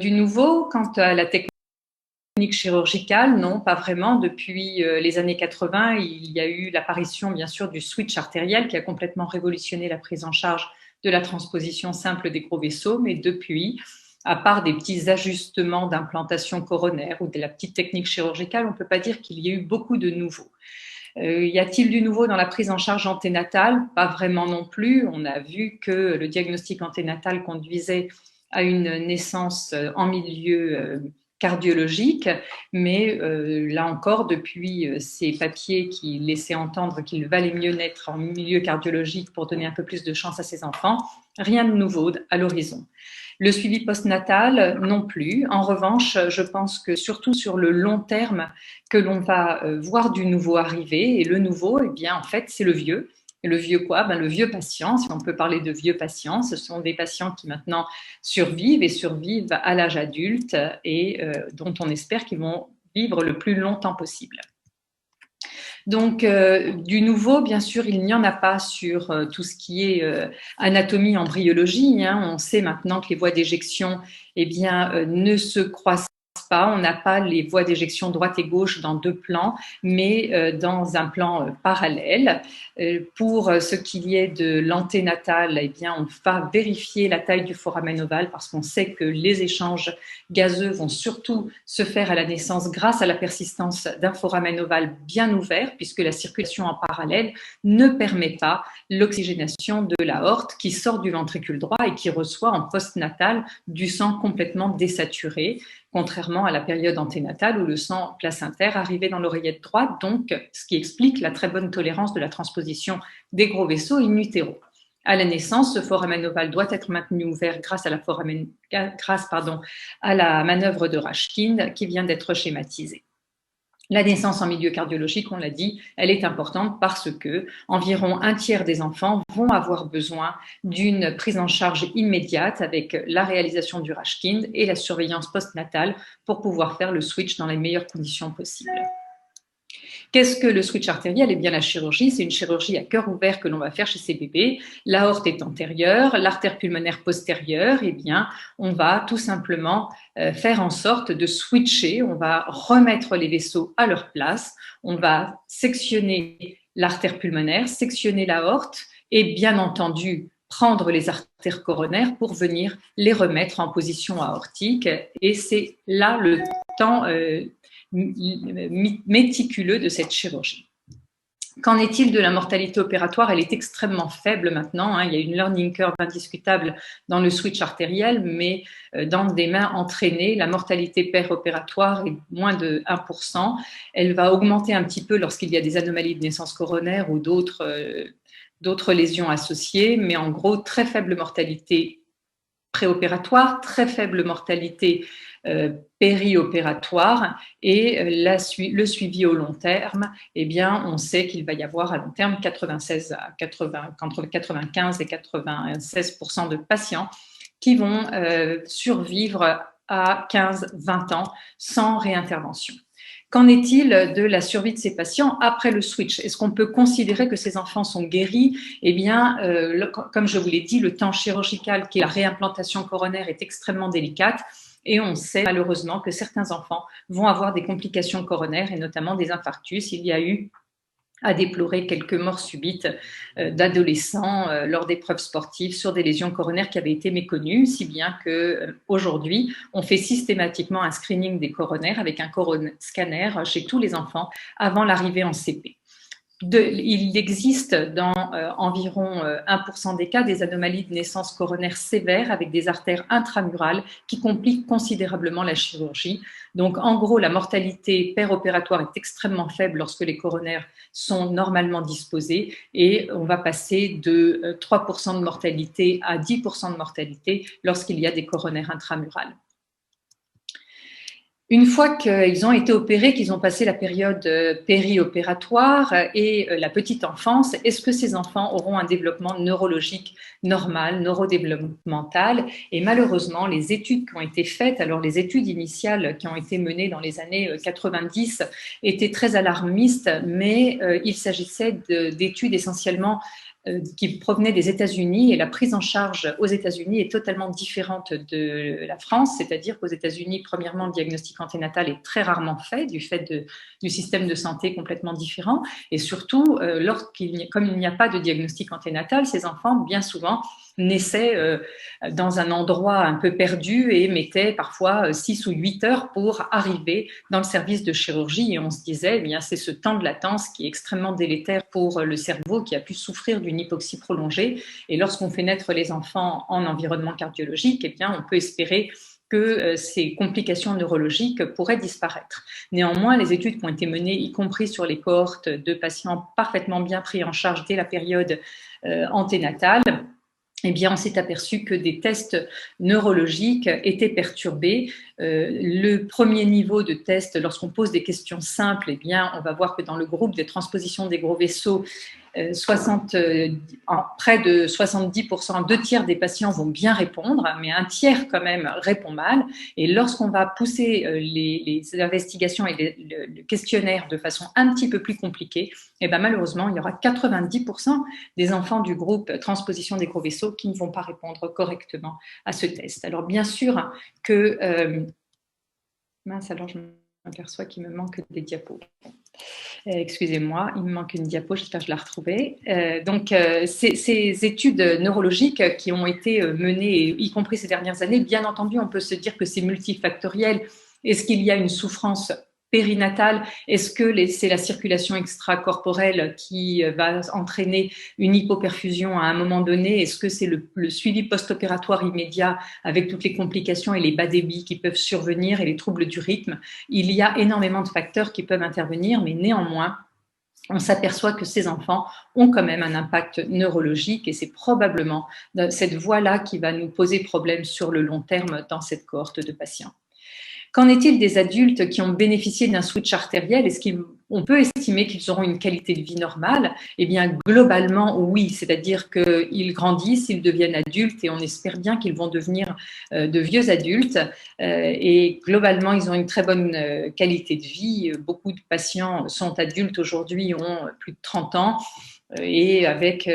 Du nouveau, quant à la technique chirurgicale, non, pas vraiment. Depuis les années 80, il y a eu l'apparition, bien sûr, du switch artériel qui a complètement révolutionné la prise en charge de la transposition simple des gros vaisseaux. Mais depuis, à part des petits ajustements d'implantation coronaire ou de la petite technique chirurgicale, on ne peut pas dire qu'il y ait eu beaucoup de nouveaux. Y a-t-il du nouveau dans la prise en charge anténatale? Pas vraiment non plus. On a vu que le diagnostic anténatal conduisait à une naissance en milieu cardiologique, mais là encore, depuis ces papiers qui laissaient entendre qu'il valait mieux naître en milieu cardiologique pour donner un peu plus de chance à ses enfants, rien de nouveau à l'horizon. Le suivi postnatal, non plus. En revanche, je pense que surtout sur le long terme, que l'on va voir du nouveau arriver. Et le nouveau, eh bien, en fait, c'est le vieux. Et le vieux quoi? Le vieux patient, si on peut parler de vieux patients, ce sont des patients qui maintenant survivent et survivent à l'âge adulte et dont on espère qu'ils vont vivre le plus longtemps possible. Donc, du nouveau, bien sûr, il n'y en a pas sur tout ce qui est anatomie, embryologie. On sait maintenant que les voies d'éjection ne se croisent pas. On n'a pas les voies d'éjection droite et gauche dans deux plans, mais dans un plan parallèle. Pour ce qui est de l'anténatal, on va vérifier la taille du foramen ovale parce qu'on sait que les échanges gazeux vont surtout se faire à la naissance grâce à la persistance d'un foramen ovale bien ouvert, puisque la circulation en parallèle ne permet pas l'oxygénation de l'aorte qui sort du ventricule droit et qui reçoit en postnatal du sang complètement désaturé, contrairement à la période anténatale où le sang placentaire arrivait dans l'oreillette droite, donc ce qui explique la très bonne tolérance de la transposition des gros vaisseaux in utero. À la naissance, ce foramen ovale doit être maintenu ouvert grâce à la manœuvre de Rashkind qui vient d'être schématisée. La naissance en milieu cardiologique, on l'a dit, elle est importante parce que environ un tiers des enfants vont avoir besoin d'une prise en charge immédiate avec la réalisation du Rashkind et la surveillance postnatale pour pouvoir faire le switch dans les meilleures conditions possibles. Qu'est-ce que le switch artériel? Eh bien, la chirurgie, c'est une chirurgie à cœur ouvert que l'on va faire chez ces bébés. L'aorte est antérieure, l'artère pulmonaire postérieure. Eh bien, on va tout simplement faire en sorte de switcher. On va remettre les vaisseaux à leur place. On va sectionner l'artère pulmonaire, sectionner l'aorte et bien entendu prendre les artères coronaires pour venir les remettre en position aortique. Et c'est là le temps méticuleux de cette chirurgie. Qu'en est-il de la mortalité opératoire? Elle est extrêmement faible maintenant. Il y a une learning curve indiscutable dans le switch artériel, mais dans des mains entraînées, la mortalité péropératoire est moins de 1%. Elle va augmenter un petit peu lorsqu'il y a des anomalies de naissance coronaire ou d'autres lésions associées, mais en gros, très faible mortalité préopératoire, très faible mortalité périopératoire et le suivi au long terme, on sait qu'il va y avoir à long terme entre 95 et 96% de patients qui vont survivre à 15-20 ans sans réintervention. Qu'en est-il de la survie de ces patients après le switch? Est-ce qu'on peut considérer que ces enfants sont guéris? Comme je vous l'ai dit, le temps chirurgical qui est la réimplantation coronaire est extrêmement délicate et on sait malheureusement que certains enfants vont avoir des complications coronaires et notamment des infarctus. Il y a eu à déplorer quelques morts subites d'adolescents lors d'épreuves sportives sur des lésions coronaires qui avaient été méconnues, si bien qu'aujourd'hui, on fait systématiquement un screening des coronaires avec un scanner chez tous les enfants avant l'arrivée en CP. Il existe dans environ 1% des cas des anomalies de naissance coronaire sévères avec des artères intramurales qui compliquent considérablement la chirurgie. Donc, en gros, la mortalité péropératoire est extrêmement faible lorsque les coronaires sont normalement disposés et on va passer de 3% de mortalité à 10% de mortalité lorsqu'il y a des coronaires intramurales. Une fois qu'ils ont été opérés, qu'ils ont passé la période périopératoire et la petite enfance, est-ce que ces enfants auront un développement neurologique normal, neurodéveloppemental? Et malheureusement, les études qui ont été faites, alors les études initiales qui ont été menées dans les années 90 étaient très alarmistes, mais il s'agissait d'études essentiellement qui provenaient des États-Unis, et la prise en charge aux États-Unis est totalement différente de la France, c'est-à-dire qu'aux États-Unis, premièrement, le diagnostic anténatal est très rarement fait du fait du système de santé complètement différent, et surtout, comme il n'y a pas de diagnostic anténatal, ces enfants, bien souvent, naissaient dans un endroit un peu perdu et mettaient parfois 6 ou 8 heures pour arriver dans le service de chirurgie. Et on se disait, eh bien, c'est ce temps de latence qui est extrêmement délétère pour le cerveau, qui a pu souffrir d'une hypoxie prolongée. Et lorsqu'on fait naître les enfants en environnement cardiologique, eh bien, on peut espérer que ces complications neurologiques pourraient disparaître. Néanmoins, les études qui ont été menées, y compris sur les cohortes de patients parfaitement bien pris en charge dès la période anténatale, eh bien, on s'est aperçu que des tests neurologiques étaient perturbés. Le premier niveau de test, lorsqu'on pose des questions simples, eh bien, on va voir que dans le groupe des transpositions des gros vaisseaux, près de 70%, 2 tiers des patients vont bien répondre, mais un tiers quand même répond mal. Et lorsqu'on va pousser les investigations et le questionnaire de façon un petit peu plus compliquée, eh bien, malheureusement, il y aura 90% des enfants du groupe transposition des gros vaisseaux qui ne vont pas répondre correctement à ce test. Alors bien sûr que... mince, alors je m'aperçois qu'il me manque des diapos. Excusez-moi, il me manque une diapo, j'espère que je l'ai retrouvée. Ces études neurologiques qui ont été menées, y compris ces dernières années, bien entendu, on peut se dire que c'est multifactoriel. Est-ce qu'il y a une souffrance périnatale? Est-ce que c'est la circulation extracorporelle qui va entraîner une hypoperfusion à un moment donné? Est-ce que c'est le suivi post-opératoire immédiat avec toutes les complications et les bas débits qui peuvent survenir et les troubles du rythme? Il y a énormément de facteurs qui peuvent intervenir, mais néanmoins, on s'aperçoit que ces enfants ont quand même un impact neurologique et c'est probablement cette voie-là qui va nous poser problème sur le long terme dans cette cohorte de patients. Qu'en est-il des adultes qui ont bénéficié d'un switch artériel? Est-ce qu'on peut estimer qu'ils auront une qualité de vie normale? Eh bien, globalement, oui, c'est-à-dire qu'ils grandissent, ils deviennent adultes et on espère bien qu'ils vont devenir de vieux adultes. Et globalement, ils ont une très bonne qualité de vie. Beaucoup de patients sont adultes aujourd'hui, ont plus de 30 ans. Et avec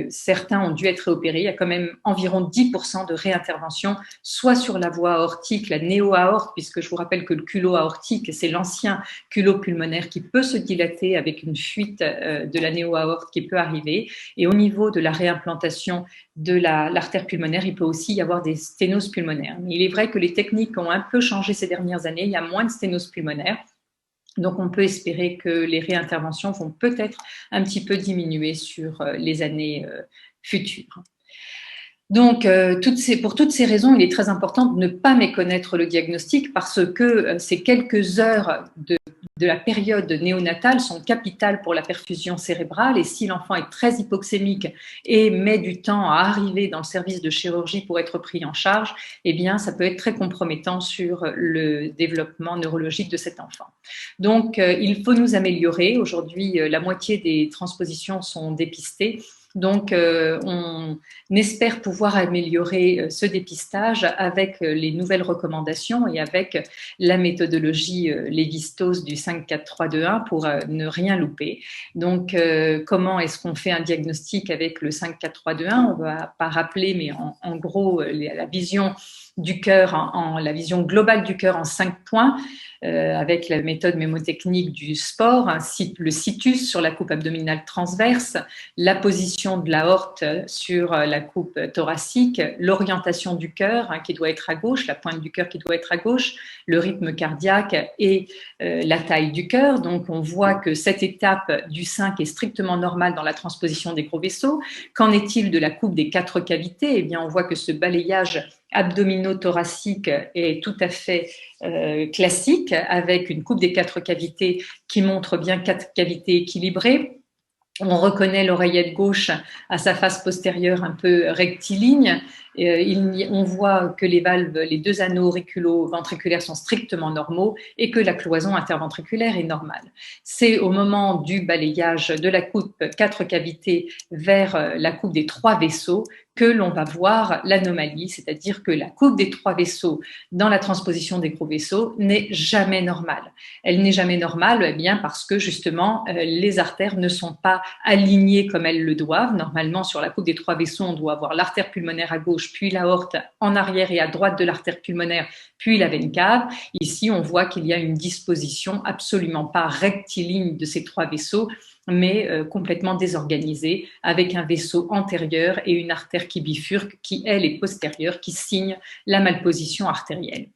certains ont dû être réopérés. Il y a quand même environ 10% de réintervention, soit sur la voie aortique, la néo-aorte, puisque je vous rappelle que le culot aortique, c'est l'ancien culot pulmonaire qui peut se dilater avec une fuite de la néo-aorte qui peut arriver. Et au niveau de la réimplantation de l'artère pulmonaire, il peut aussi y avoir des sténoses pulmonaires. Mais il est vrai que les techniques ont un peu changé ces dernières années. Il y a moins de sténoses pulmonaires. Donc, on peut espérer que les réinterventions vont peut-être un petit peu diminuer sur les années futures. Donc, pour toutes ces raisons, il est très important de ne pas méconnaître le diagnostic parce que ces quelques heures de la période néonatale sont capitales pour la perfusion cérébrale et si l'enfant est très hypoxémique et met du temps à arriver dans le service de chirurgie pour être pris en charge, eh bien, ça peut être très compromettant sur le développement neurologique de cet enfant. Donc, il faut nous améliorer. Aujourd'hui, la moitié des transpositions sont dépistées. Donc, on espère pouvoir améliorer ce dépistage avec les nouvelles recommandations et avec la méthodologie Lévi-Strauss du 5-4-3-2-1 pour ne rien louper. Donc, comment est-ce qu'on fait un diagnostic avec le 5-4-3-2-1? On ne va pas rappeler, mais en gros, la vision du cœur, la vision globale du cœur en 5 points, avec la méthode mémotechnique du SPOR, le situs sur la coupe abdominale transverse, la position de l'aorte sur la coupe thoracique, l'orientation du cœur qui doit être à gauche, la pointe du cœur qui doit être à gauche, le rythme cardiaque et la taille du cœur. Donc, on voit que cette étape du 5 est strictement normale dans la transposition des gros vaisseaux. Qu'en est-il de la coupe des 4 cavités? Eh bien, on voit que ce balayage abdominothoracique est tout à fait classique, avec une coupe des 4 cavités qui montre bien 4 cavités équilibrées. On reconnaît l'oreillette gauche à sa face postérieure un peu rectiligne On voit que les valves, les deux anneaux auriculo-ventriculaires sont strictement normaux et que la cloison interventriculaire est normale. C'est au moment du balayage de la coupe 4 cavités vers la coupe des 3 vaisseaux que l'on va voir l'anomalie, c'est-à-dire que la coupe des 3 vaisseaux dans la transposition des gros vaisseaux n'est jamais normale. Elle n'est jamais normale eh bien, parce que justement les artères ne sont pas alignées comme elles le doivent. Normalement, sur la coupe des 3 vaisseaux, on doit avoir l'artère pulmonaire à gauche, puis l'aorte en arrière et à droite de l'artère pulmonaire, puis la veine cave. Ici, on voit qu'il y a une disposition absolument pas rectiligne de ces 3 vaisseaux, mais complètement désorganisée, avec un vaisseau antérieur et une artère qui bifurque, qui, elle, est postérieure, qui signe la malposition artérielle.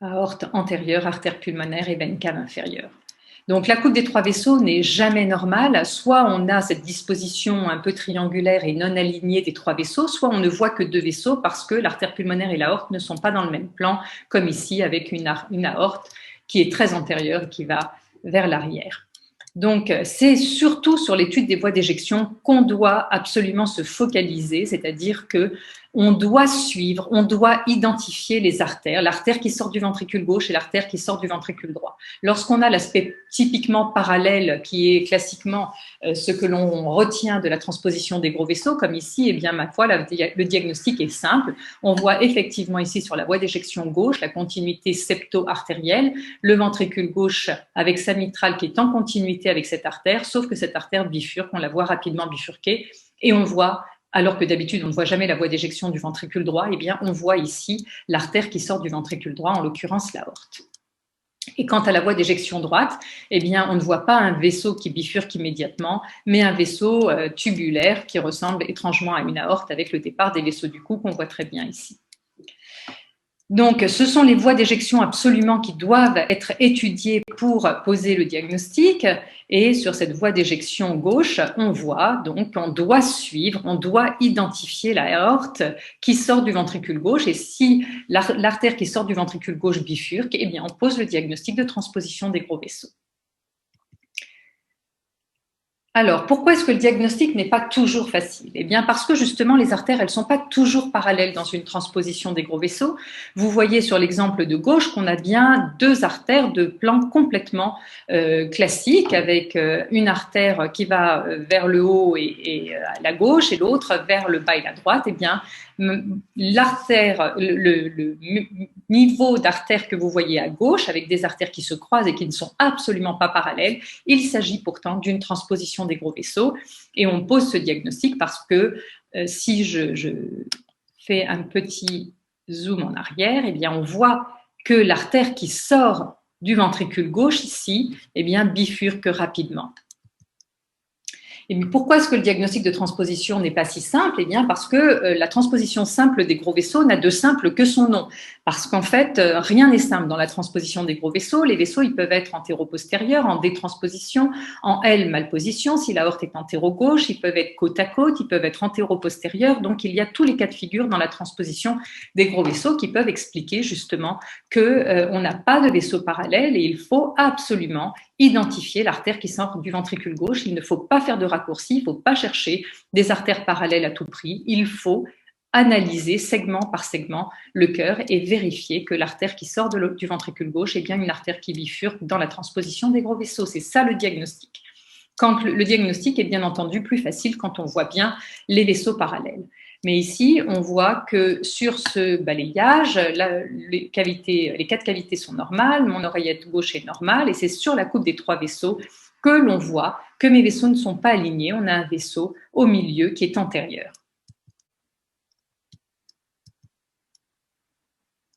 Aorte antérieure, artère pulmonaire et veine cave inférieure. Donc la coupe des 3 vaisseaux n'est jamais normale, soit on a cette disposition un peu triangulaire et non alignée des 3 vaisseaux, soit on ne voit que 2 vaisseaux parce que l'artère pulmonaire et l'aorte ne sont pas dans le même plan, comme ici avec une aorte qui est très antérieure et qui va vers l'arrière. Donc, c'est surtout sur l'étude des voies d'éjection qu'on doit absolument se focaliser, c'est-à-dire que on doit suivre, on doit identifier les artères, l'artère qui sort du ventricule gauche et l'artère qui sort du ventricule droit. Lorsqu'on a l'aspect typiquement parallèle, qui est classiquement ce que l'on retient de la transposition des gros vaisseaux, comme ici, eh bien, ma foi, le diagnostic est simple. On voit effectivement ici sur la voie d'éjection gauche la continuité septo-artérielle, le ventricule gauche avec sa mitrale qui est en continuité avec cette artère, sauf que cette artère bifurque, on la voit rapidement bifurquer, et on voit, alors que d'habitude on ne voit jamais la voie d'éjection du ventricule droit, eh bien on voit ici l'artère qui sort du ventricule droit, en l'occurrence l'aorte. Et quant à la voie d'éjection droite, eh bien on ne voit pas un vaisseau qui bifurque immédiatement, mais un vaisseau tubulaire qui ressemble étrangement à une aorte avec le départ des vaisseaux du cou qu'on voit très bien ici. Donc, ce sont les voies d'éjection absolument qui doivent être étudiées pour poser le diagnostic. Et sur cette voie d'éjection gauche, on voit donc qu'on doit suivre, on doit identifier l'aorte qui sort du ventricule gauche. Et si l'artère qui sort du ventricule gauche bifurque, eh bien, on pose le diagnostic de transposition des gros vaisseaux. Alors, pourquoi est-ce que le diagnostic n'est pas toujours facile? Eh bien, parce que justement, les artères, elles ne sont pas toujours parallèles dans une transposition des gros vaisseaux. Vous voyez sur l'exemple de gauche qu'on a bien 2 artères de plan complètement classique, avec une artère qui va vers le haut et à la gauche, et l'autre vers le bas et la droite. Eh bien, l'artère, le niveau d'artère que vous voyez à gauche, avec des artères qui se croisent et qui ne sont absolument pas parallèles, il s'agit pourtant d'une transposition des gros vaisseaux. Et on pose ce diagnostic parce que si je fais un petit zoom en arrière, eh bien on voit que l'artère qui sort du ventricule gauche ici, eh bien bifurque rapidement. Et pourquoi est-ce que le diagnostic de transposition n'est pas si simple? Eh bien, parce que la transposition simple des gros vaisseaux n'a de simple que son nom. Parce qu'en fait, rien n'est simple dans la transposition des gros vaisseaux. Les vaisseaux, ils peuvent être antéro-postérieurs, en détransposition, en L malposition. Si l'aorte est antéro-gauche, ils peuvent être côte à côte, ils peuvent être antéro-postérieurs. Donc, il y a tous les cas de figure dans la transposition des gros vaisseaux qui peuvent expliquer justement qu'on n'a pas de vaisseau parallèle et il faut absolument identifier l'artère qui sort du ventricule gauche. Il ne faut pas faire de raccourci, il ne faut pas chercher des artères parallèles à tout prix. Il faut analyser segment par segment le cœur et vérifier que l'artère qui sort du ventricule gauche est bien une artère qui bifurque dans la transposition des gros vaisseaux. C'est ça le diagnostic. Quand le diagnostic est bien entendu plus facile quand on voit bien les vaisseaux parallèles. Mais ici, on voit que sur ce balayage, les 4 cavités sont normales, mon oreillette gauche est normale, et c'est sur la coupe des 3 vaisseaux que l'on voit que mes vaisseaux ne sont pas alignés. On a un vaisseau au milieu qui est antérieur.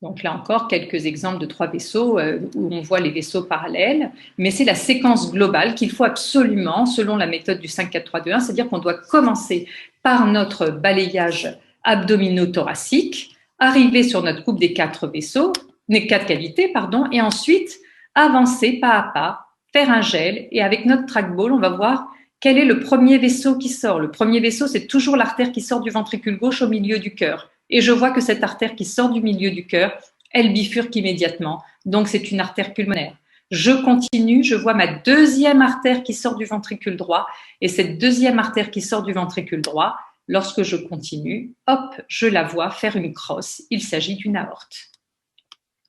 Donc là encore, quelques exemples de 3 vaisseaux où on voit les vaisseaux parallèles, mais c'est la séquence globale qu'il faut absolument, selon la méthode du 5-4-3-2-1, c'est-à-dire qu'on doit commencer par notre balayage abdominothoracique, arriver sur notre coupe des 4 vaisseaux, les 4 cavités, pardon, et ensuite avancer pas à pas, faire un gel, et avec notre trackball, on va voir quel est le premier vaisseau qui sort. Le premier vaisseau, c'est toujours l'artère qui sort du ventricule gauche au milieu du cœur. Et je vois que cette artère qui sort du milieu du cœur, elle bifurque immédiatement. Donc, c'est une artère pulmonaire. Je continue, je vois ma deuxième artère qui sort du ventricule droit. Et cette deuxième artère qui sort du ventricule droit, lorsque je continue, hop, je la vois faire une crosse. Il s'agit d'une aorte.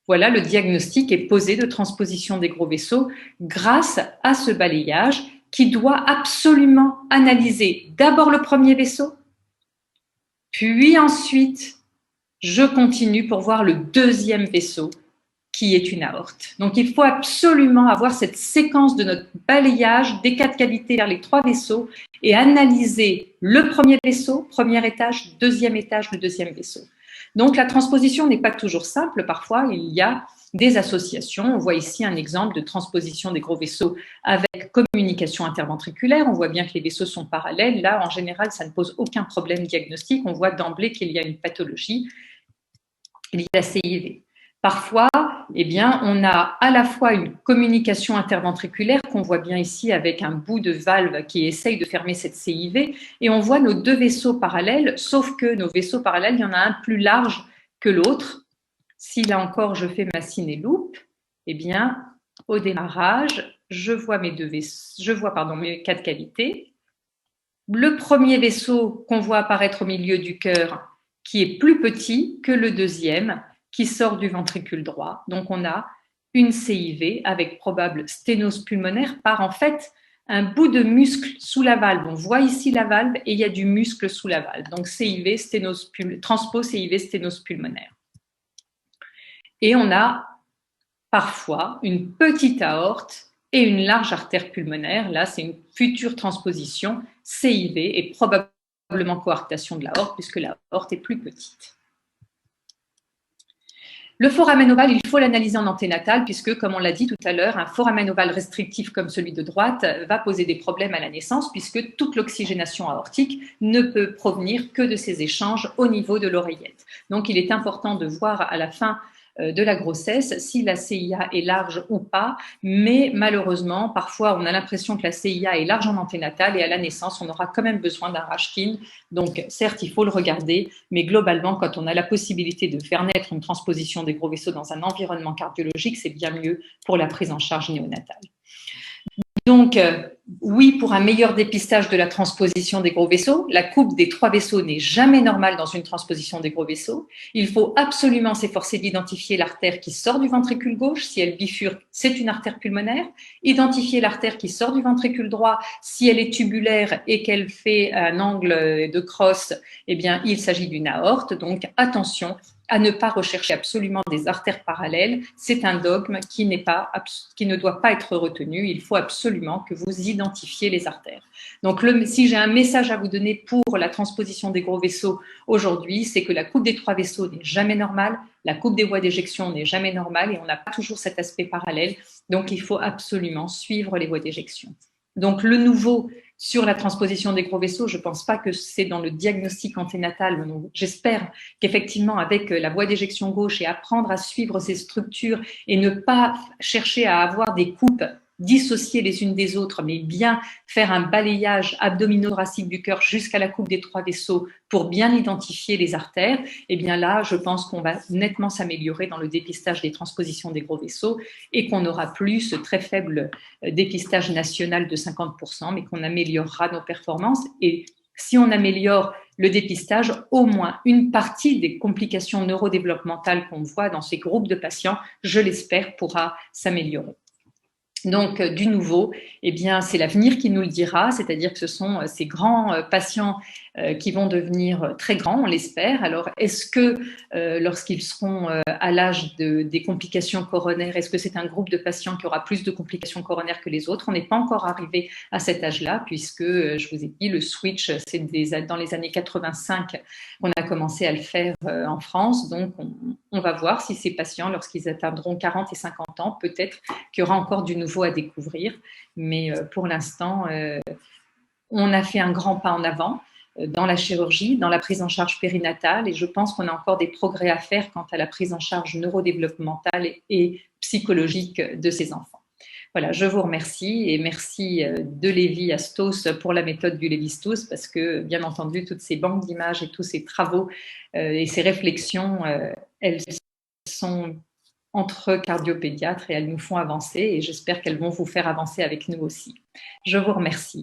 Voilà, le diagnostic est posé de transposition des gros vaisseaux grâce à ce balayage qui doit absolument analyser d'abord le premier vaisseau, puis ensuite, je continue pour voir le deuxième vaisseau qui est une aorte. Donc, il faut absolument avoir cette séquence de notre balayage des 4 cavités vers les 3 vaisseaux et analyser le premier vaisseau, premier étage, le deuxième vaisseau. Donc, la transposition n'est pas toujours simple. Parfois, il y a des associations. On voit ici un exemple de transposition des gros vaisseaux avec communication interventriculaire. On voit bien que les vaisseaux sont parallèles. Là, en général, ça ne pose aucun problème diagnostique. On voit d'emblée qu'il y a une pathologie liée à la CIV. Parfois, eh bien, on a à la fois une communication interventriculaire qu'on voit bien ici avec un bout de valve qui essaye de fermer cette CIV et on voit nos 2 vaisseaux parallèles, sauf que nos vaisseaux parallèles, il y en a un plus large que l'autre. Si là encore, je fais ma ciné-loupe, eh bien, au démarrage, je vois mes 4 cavités. Le premier vaisseau qu'on voit apparaître au milieu du cœur, qui est plus petit que le deuxième, qui sort du ventricule droit. Donc, on a une CIV avec probable sténose pulmonaire par en fait un bout de muscle sous la valve. On voit ici la valve et il y a du muscle sous la valve. Donc, CIV, transpose CIV, sténose pulmonaire. Et on a parfois une petite aorte et une large artère pulmonaire. Là, c'est une future transposition CIV et probablement coarctation de l'aorte puisque l'aorte est plus petite. Le foramen ovale, il faut l'analyser en anténatal puisque, comme on l'a dit tout à l'heure, un foramen ovale restrictif comme celui de droite va poser des problèmes à la naissance puisque toute l'oxygénation aortique ne peut provenir que de ces échanges au niveau de l'oreillette. Donc, il est important de voir à la fin de la grossesse si la CIA est large ou pas, mais malheureusement, parfois, on a l'impression que la CIA est large en anténatal et à la naissance, on aura quand même besoin d'un Rashkin. Donc, certes, il faut le regarder, mais globalement, quand on a la possibilité de faire naître une transposition des gros vaisseaux dans un environnement cardiologique, c'est bien mieux pour la prise en charge néonatale. Donc, oui, pour un meilleur dépistage de la transposition des gros vaisseaux, la coupe des 3 vaisseaux n'est jamais normale dans une transposition des gros vaisseaux. Il faut absolument s'efforcer d'identifier l'artère qui sort du ventricule gauche. Si elle bifurque, c'est une artère pulmonaire. Identifier l'artère qui sort du ventricule droit. Si elle est tubulaire et qu'elle fait un angle de crosse, eh bien, il s'agit d'une aorte. Donc, attention à ne pas rechercher absolument des artères parallèles. C'est un dogme qui ne doit pas être retenu. Il faut absolument que vous identifiez les artères. Donc, si j'ai un message à vous donner pour la transposition des gros vaisseaux aujourd'hui, c'est que la coupe des 3 vaisseaux n'est jamais normale, la coupe des voies d'éjection n'est jamais normale et on n'a pas toujours cet aspect parallèle. Donc, il faut absolument suivre les voies d'éjection. Donc, le nouveau sur la transposition des gros vaisseaux, je ne pense pas que c'est dans le diagnostic anténatal. J'espère qu'effectivement, avec la voie d'éjection gauche et apprendre à suivre ces structures et ne pas chercher à avoir des coupes dissocier les unes des autres, mais bien faire un balayage abdominothoracique du cœur jusqu'à la coupe des 3 vaisseaux pour bien identifier les artères, et bien là, je pense qu'on va nettement s'améliorer dans le dépistage des transpositions des gros vaisseaux et qu'on n'aura plus ce très faible dépistage national de 50%, mais qu'on améliorera nos performances. Et si on améliore le dépistage, au moins une partie des complications neurodéveloppementales qu'on voit dans ces groupes de patients, je l'espère, pourra s'améliorer. Donc, du nouveau, eh bien, c'est l'avenir qui nous le dira, c'est-à-dire que ce sont ces grands patients qui vont devenir très grands, on l'espère. Alors, est-ce que lorsqu'ils seront à l'âge des complications coronaires, est-ce que c'est un groupe de patients qui aura plus de complications coronaires que les autres? On n'est pas encore arrivé à cet âge-là, puisque, je vous ai dit, le switch, c'est dans les années 85 qu'on a commencé à le faire en France. Donc, on va voir si ces patients, lorsqu'ils atteindront 40 et 50 ans, peut-être qu'il y aura encore du nouveau à découvrir. Mais pour l'instant, on a fait un grand pas en avant dans la chirurgie, dans la prise en charge périnatale, et je pense qu'on a encore des progrès à faire quant à la prise en charge neurodéveloppementale et psychologique de ces enfants. Voilà, je vous remercie et merci de Lévi-Astos pour la méthode du Lévi-Strauss parce que, bien entendu, toutes ces banques d'images et tous ces travaux et ces réflexions, elles sont entre cardiopédiatres et elles nous font avancer et j'espère qu'elles vont vous faire avancer avec nous aussi. Je vous remercie.